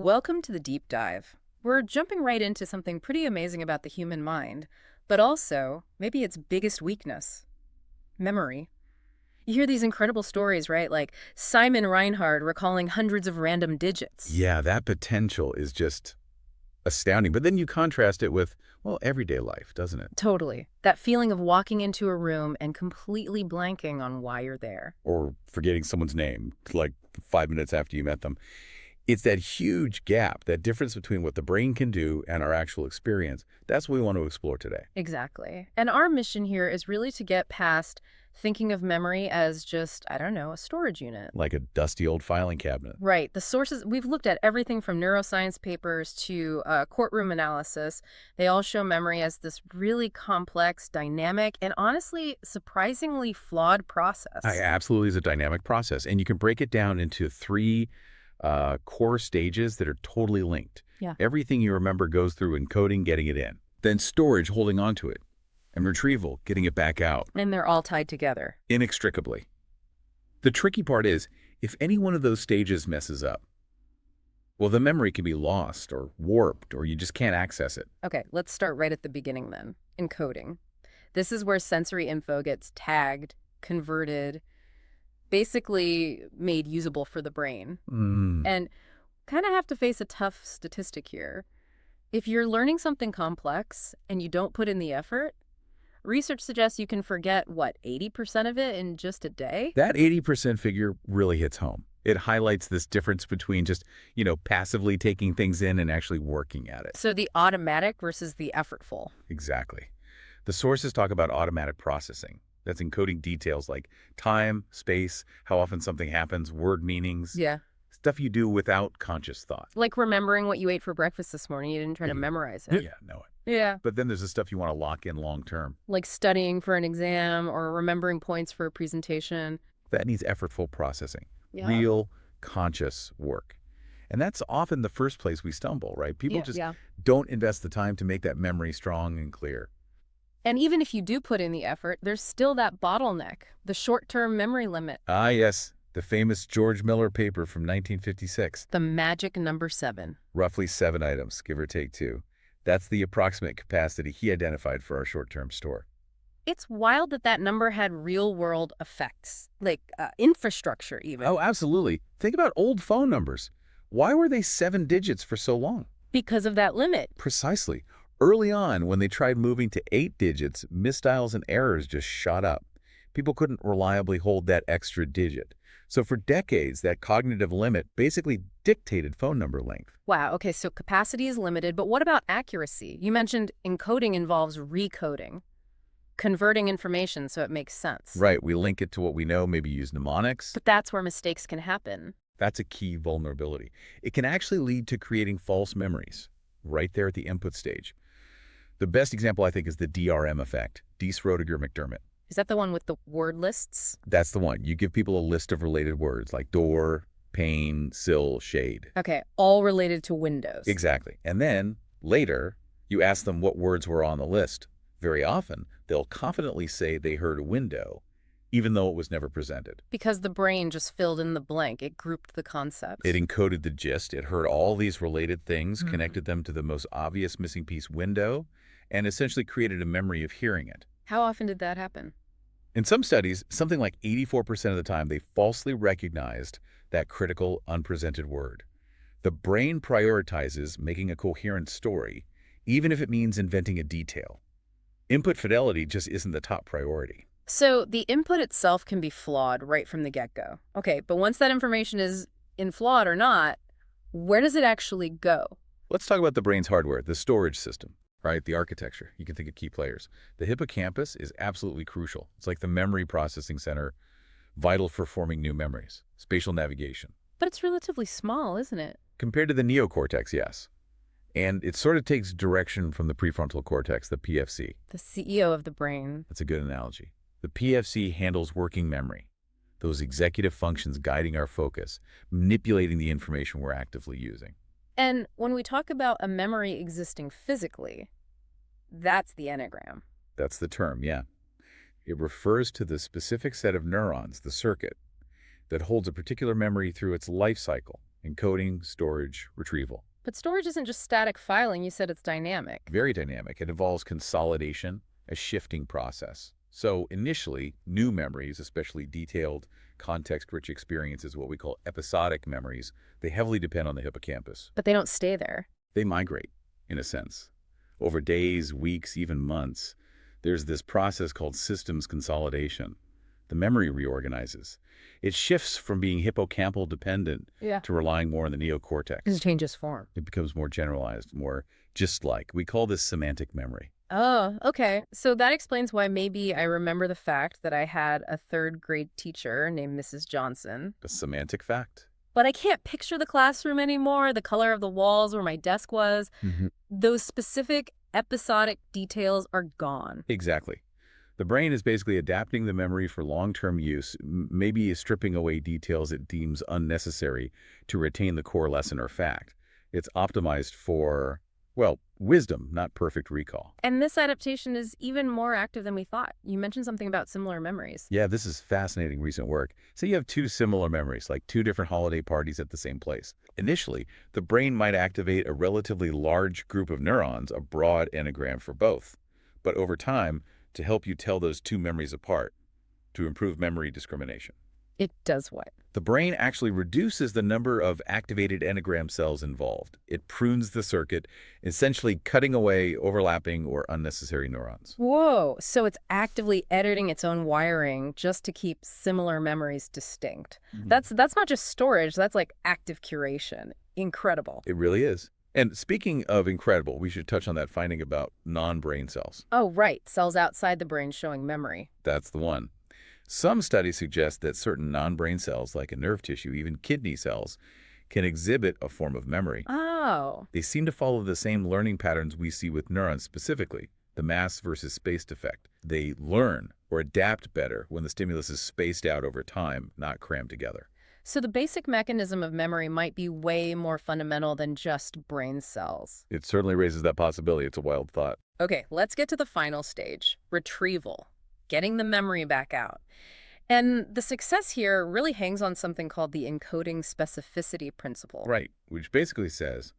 Welcome to the deep dive. We're jumping right into something pretty amazing about the human mind, but also maybe its biggest weakness, memory. You hear these incredible stories, right? Like Simon Reinhard recalling hundreds of random digits. Yeah, that potential is just astounding. But then you contrast it with, well, everyday life, doesn't it? Totally. That feeling of walking into a room and completely blanking on why you're there. Or forgetting someone's name like 5 minutes after you met them. It's that huge gap, that difference between what the brain can do and our actual experience. That's what we want to explore today. Exactly. And our mission here is really to get past thinking of memory as just, I don't know, a storage unit. Like a dusty old filing cabinet. Right. The sources, we've looked at everything from neuroscience papers to courtroom analysis. They all show memory as this really complex, dynamic, and honestly, surprisingly flawed process. Absolutely is a dynamic process. And you can break it down into three core stages that are totally linked. Yeah. Everything you remember goes through encoding, getting it in. Then storage, holding on to it. And retrieval, getting it back out. And they're all tied together. Inextricably. The tricky part is, if any one of those stages messes up, well, the memory can be lost or warped, or you just can't access it. Okay, let's start right at the beginning then, encoding. This is where sensory info gets tagged, converted, basically made usable for the brain. And kind of have to face a tough statistic here. If you're learning something complex and you don't put in the effort, research suggests you can forget, 80% of it in just a day? That 80% figure really hits home. It highlights this difference between just, passively taking things in and actually working at it. So the automatic versus the effortful. Exactly. The sources talk about automatic processing. That's encoding details like time, space, how often something happens, word meanings. Yeah. Stuff you do without conscious thought. Like remembering what you ate for breakfast this morning. You didn't try to memorize it. Yeah, know it. Yeah. But then there's the stuff you want to lock in long term. Like studying for an exam or remembering points for a presentation. That needs effortful processing. Yeah. Real, conscious work. And that's often the first place we stumble, right? People just Yeah. don't invest the time to make that memory strong and clear. And even if you do put in the effort, there's still that bottleneck, the short-term memory limit, Ah, yes. The famous George Miller paper from 1956. the magic number 7. Roughly 7 items, give or take 2. That's the approximate capacity he identified for our short-term store. It's wild that that number had real-world effects, like infrastructure even. Oh, absolutely. Think about old phone numbers. Why were they 7 digits for so long? Because of that limit. Precisely. Early on, when they tried moving to 8 digits, misdials and errors just shot up. People couldn't reliably hold that extra digit. So for decades, that cognitive limit basically dictated phone number length. Wow, okay, so capacity is limited, but what about accuracy? You mentioned encoding involves recoding, converting information so it makes sense. Right, we link it to what we know, maybe use mnemonics. But that's where mistakes can happen. That's a key vulnerability. It can actually lead to creating false memories right there at the input stage. The best example, I think, is the DRM effect, Diess-Roediger-McDermott. Is that the one with the word lists? That's the one. You give people a list of related words like door, pane, sill, shade. Okay, all related to Windows. Exactly. And then, later, you ask them what words were on the list. Very often, they'll confidently say they heard window, even though it was never presented. Because the brain just filled in the blank. It grouped the concepts. It encoded the gist. It heard all these related things, connected them to the most obvious missing piece, window, and essentially created a memory of hearing it. How often did that happen? In some studies, something like 84% of the time, they falsely recognized that critical, unpresented word. The brain prioritizes making a coherent story, even if it means inventing a detail. Input fidelity just isn't the top priority. So the input itself can be flawed right from the get-go. Okay, but once that information is flawed or not, where does it actually go? Let's talk about the brain's hardware, the storage system, right? The architecture. You can think of key players. The hippocampus is absolutely crucial. It's like the memory processing center, vital for forming new memories, spatial navigation. But it's relatively small, isn't it? Compared to the neocortex, yes. And it sort of takes direction from the prefrontal cortex, the PFC. The CEO of the brain. That's a good analogy. The PFC handles working memory, those executive functions guiding our focus, manipulating the information we're actively using. And when we talk about a memory existing physically, that's the enneagram. That's the term, yeah. It refers to the specific set of neurons, the circuit, that holds a particular memory through its life cycle, Encoding, storage, retrieval. But storage isn't just static filing. You said it's dynamic. Very dynamic. It involves consolidation, a shifting process. So initially, new memories, especially detailed, context-rich experiences, what we call episodic memories, they heavily depend on the hippocampus. But they don't stay there. They migrate, in a sense. Over days, weeks, even months, there's this process called systems consolidation. The memory reorganizes. It shifts from being hippocampal dependent to relying more on the neocortex. It changes form. It becomes more generalized, more just-like. We call this semantic memory. Oh, okay. So that explains why maybe I remember the fact that I had a third-grade teacher named Mrs. Johnson. A semantic fact. But I can't picture the classroom anymore, the color of the walls where my desk was. Those specific episodic details are gone. Exactly. The brain is basically adapting the memory for long-term use, maybe stripping away details it deems unnecessary to retain the core lesson or fact. It's optimized for, well, wisdom, not perfect recall. And this adaptation is even more active than we thought. You mentioned something about similar memories. Yeah, this is fascinating recent work. Say you have two similar memories, like two different holiday parties at the same place. Initially, the brain might activate a relatively large group of neurons, a broad enneagram for both. But over time, to help you tell those two memories apart, to improve memory discrimination. It does what? The brain actually reduces the number of activated enneagram cells involved. It prunes the circuit, essentially cutting away overlapping or unnecessary neurons. Whoa, so it's actively editing its own wiring just to keep similar memories distinct. That's not just storage, that's like active curation. Incredible. It really is. And speaking of incredible, we should touch on that finding about non-brain cells. Oh, right. Cells outside the brain showing memory. That's the one. Some studies suggest that certain non-brain cells, like in nerve tissue, even kidney cells, can exhibit a form of memory. Oh. They seem to follow the same learning patterns we see with neurons, specifically the mass versus spaced effect. They learn or adapt better when the stimulus is spaced out over time, not crammed together. So the basic mechanism of memory might be way more fundamental than just brain cells. It certainly raises that possibility. It's a wild thought. Okay, let's get to the final stage, retrieval, getting the memory back out. And the success here really hangs on something called the encoding specificity principle. Right, which basically says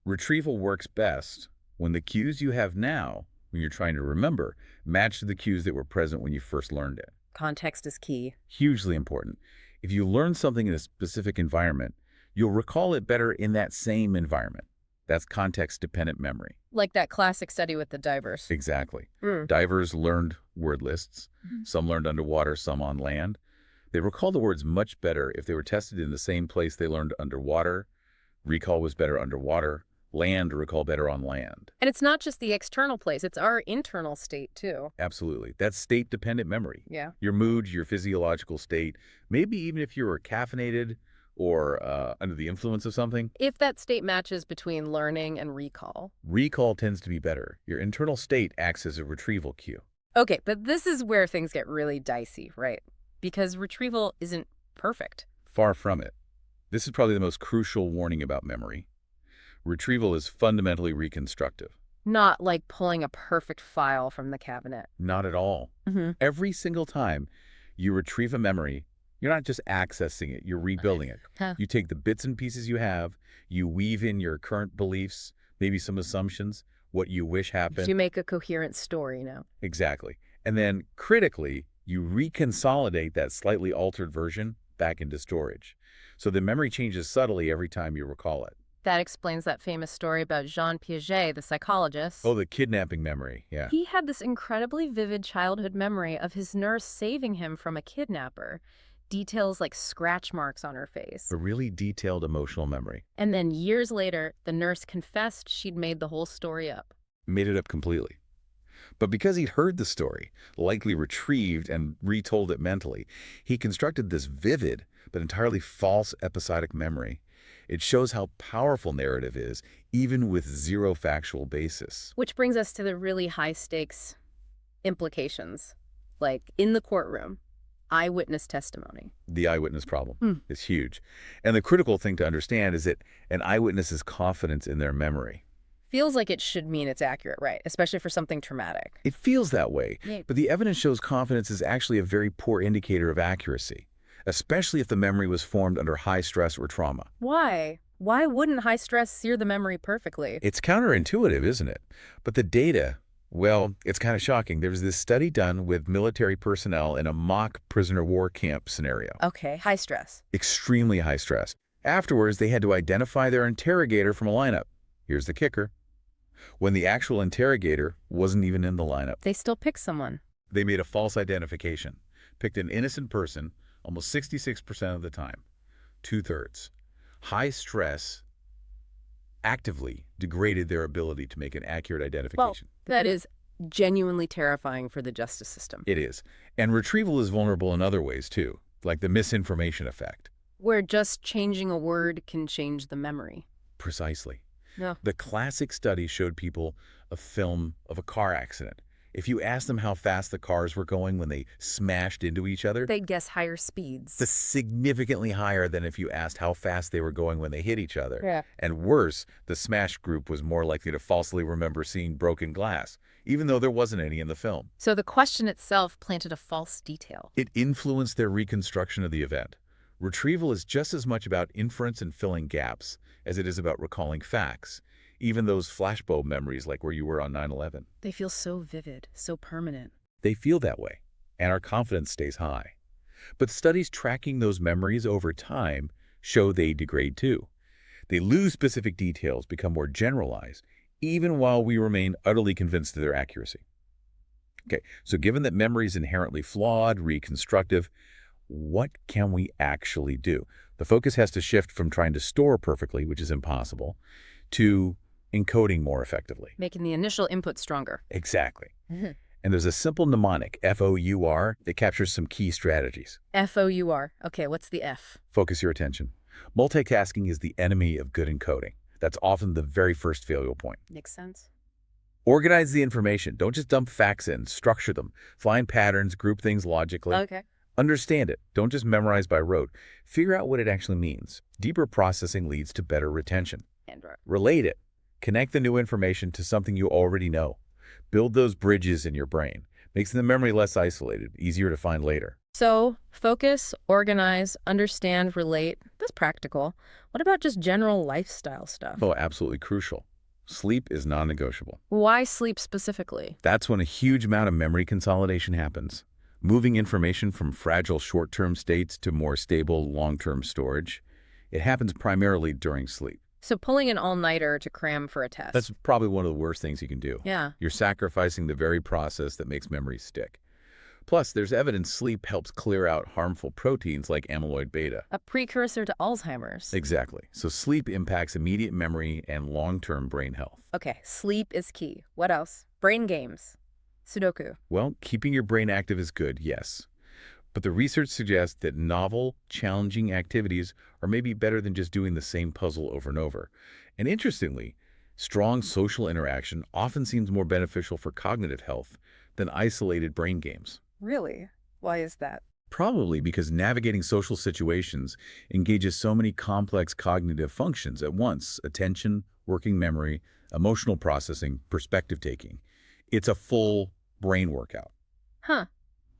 retrieval works best when the cues you have now, when you're trying to remember, match the cues that were present when you first learned it. Context is key. Hugely important. If you learn something in a specific environment, you'll recall it better in that same environment. That's context-dependent memory. Like that classic study with the divers. Exactly. Divers learned word lists. Some learned underwater, some on land. They recall the words much better if they were tested in the same place they learned underwater. Recall was better underwater. Land recall better on land. And it's not just the external place, it's our internal state too. Absolutely. That's state-dependent memory. Yeah. Your mood, your physiological state, maybe even if you were caffeinated or under the influence of something. If that state matches between learning and recall. Recall tends to be better. Your internal state acts as a retrieval cue. Okay, but this is where things get really dicey, right? Because retrieval isn't perfect. Far from it. This is probably the most crucial warning about memory. Retrieval is fundamentally reconstructive. Not like pulling a perfect file from the cabinet. Not at all. Every single time you retrieve a memory, you're not just accessing it, you're rebuilding it. You take the bits and pieces you have, you weave in your current beliefs, maybe some assumptions, what you wish happened. You make a coherent story now. Exactly. And then critically, you reconsolidate that slightly altered version back into storage. So the memory changes subtly every time you recall it. That explains that famous story about Jean Piaget, the psychologist. Oh, the kidnapping memory, yeah. He had this incredibly vivid childhood memory of his nurse saving him from a kidnapper. Details like scratch marks on her face. A really detailed emotional memory. And then years later, the nurse confessed she'd made the whole story up. Made it up completely. But because he'd heard the story, likely retrieved and retold it mentally, he constructed this vivid but entirely false episodic memory. It shows how powerful narrative is, even with zero factual basis. Which brings us to the really high-stakes implications, like in the courtroom, eyewitness testimony. The eyewitness problem is huge. And the critical thing to understand is that an eyewitness's confidence in their memory. Feels like it should mean it's accurate, right? Especially for something traumatic. It feels that way, Yeah. but the evidence shows confidence is actually a very poor indicator of accuracy. especially if the memory was formed under high stress or trauma. Why? Why wouldn't high stress sear the memory perfectly? It's counterintuitive, isn't it? But the data, well, it's kind of shocking. There was this study done with military personnel in a mock prisoner of war camp scenario. Okay, high stress. Extremely high stress. Afterwards, they had to identify their interrogator from a lineup. Here's the kicker. When the actual interrogator wasn't even in the lineup, They still pick someone. they made a false identification, picked an innocent person almost 66% of the time, 2/3. High stress actively degraded their ability to make an accurate Well, identification. that is genuinely terrifying for the justice system. It is. And retrieval is vulnerable in other ways, too, like the misinformation effect. Where just changing a word can change the memory. Precisely. No. The classic study showed people a film of a car accident. If you asked them how fast the cars were going when they smashed into each other, They'd guess higher speeds. that's significantly higher than if you asked how fast they were going when they hit each other. Yeah. And worse, the smashed group was more likely to falsely remember seeing broken glass, even though there wasn't any in the film. So the question itself planted a false detail. It influenced their reconstruction of the event. Retrieval is just as much about inference and filling gaps as it is about recalling facts, even those flashbulb memories like where you were on 9/11. They feel so vivid, so permanent. They feel that way, and our confidence stays high. But studies tracking those memories over time show they degrade too. They lose specific details, become more generalized, even while we remain utterly convinced of their accuracy. Okay, so given that memory is inherently flawed, reconstructive, what can we actually do? The focus has to shift from trying to store perfectly, which is impossible, to encoding more effectively. Making the initial input stronger. Exactly. And there's a simple mnemonic, FOUR, that captures some key strategies. FOUR. Okay, what's the F? Focus your attention. Multitasking is the enemy of good encoding. That's often the very first failure point. Makes sense. Organize the information. Don't just dump facts in. Structure them. Find patterns, group things logically. Okay. Understand it. Don't just memorize by rote. Figure out what it actually means. Deeper processing leads to better retention. Android. Relate it. Connect the new information to something you already know. Build those bridges in your brain. Makes the memory less isolated, easier to find later. So, focus, organize, understand, relate. That's practical. What about just general lifestyle stuff? Oh, absolutely crucial. Sleep is non-negotiable. Why sleep specifically? That's when a huge amount of memory consolidation happens. Moving information from fragile short-term states to more stable long-term storage. It happens primarily during sleep. So pulling an all-nighter to cram for a test. That's probably one of the worst things you can do. Yeah. You're sacrificing the very process that makes memories stick. Plus, there's evidence sleep helps clear out harmful proteins like amyloid beta. A precursor to Alzheimer's. Exactly. So sleep impacts immediate memory and long-term brain health. Okay, sleep is key. What else? Brain games. Sudoku. Well, keeping your brain active is good, yes. But the research suggests that novel, challenging activities are maybe better than just doing the same puzzle over and over. And interestingly, strong social interaction often seems more beneficial for cognitive health than isolated brain games. Really? Why is that? Probably because navigating social situations engages so many complex cognitive functions at once: attention, working memory, emotional processing, perspective taking. It's a full brain workout. Huh.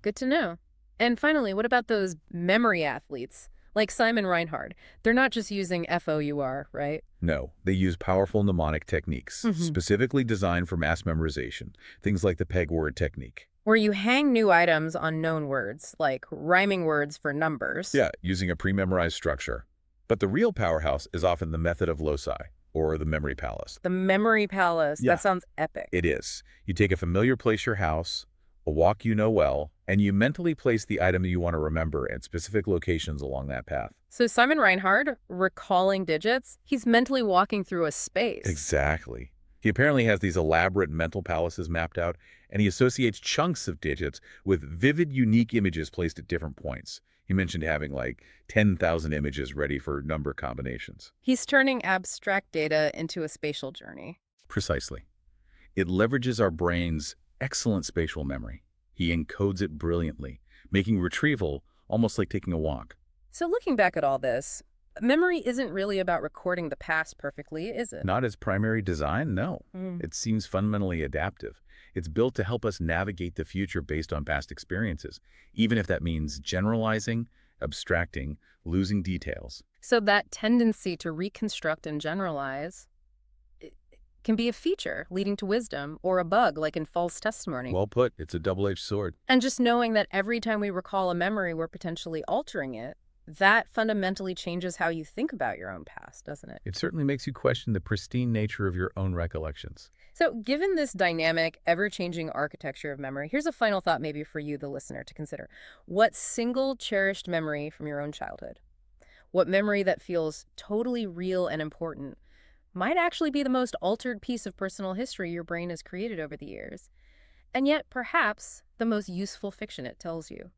Good to know. And finally, what about those memory athletes? Like Simon Reinhard. They're not just using FOUR, right? No, they use powerful mnemonic techniques, specifically designed for mass memorization, things like the peg word technique. Where you hang new items on known words, like rhyming words for numbers. Yeah, using a pre-memorized structure. But the real powerhouse is often the method of loci, or the memory palace. The memory palace. Yeah. That sounds epic. It is. You take a familiar place, your house, a walk you know well, and you mentally place the item you want to remember at specific locations along that path. So Simon Reinhard, recalling digits, he's mentally walking through a space. Exactly. He apparently has these elaborate mental palaces mapped out, and he associates chunks of digits with vivid, unique images placed at different points. He mentioned having like 10,000 images ready for number combinations. He's turning abstract data into a spatial journey. Precisely. It leverages our brain's excellent spatial memory. He encodes it brilliantly, making retrieval almost like taking a walk. So looking back at all this, memory isn't really about recording the past perfectly, is it? Not its primary design, no. It seems fundamentally adaptive. It's built to help us navigate the future based on past experiences, even if that means generalizing abstracting, losing details. So that tendency to reconstruct and generalize can be a feature leading to wisdom or a bug, like in false testimony. Well put. It's a double-edged sword. And just knowing that every time we recall a memory, we're potentially altering it, that fundamentally changes how you think about your own past, doesn't it? It certainly makes you question the pristine nature of your own recollections. So given this dynamic, ever-changing architecture of memory, here's a final thought maybe for you, the listener, to consider. What single cherished memory from your own childhood, what memory that feels totally real and important, might actually be the most altered piece of personal history your brain has created over the years, and yet perhaps the most useful fiction it tells you?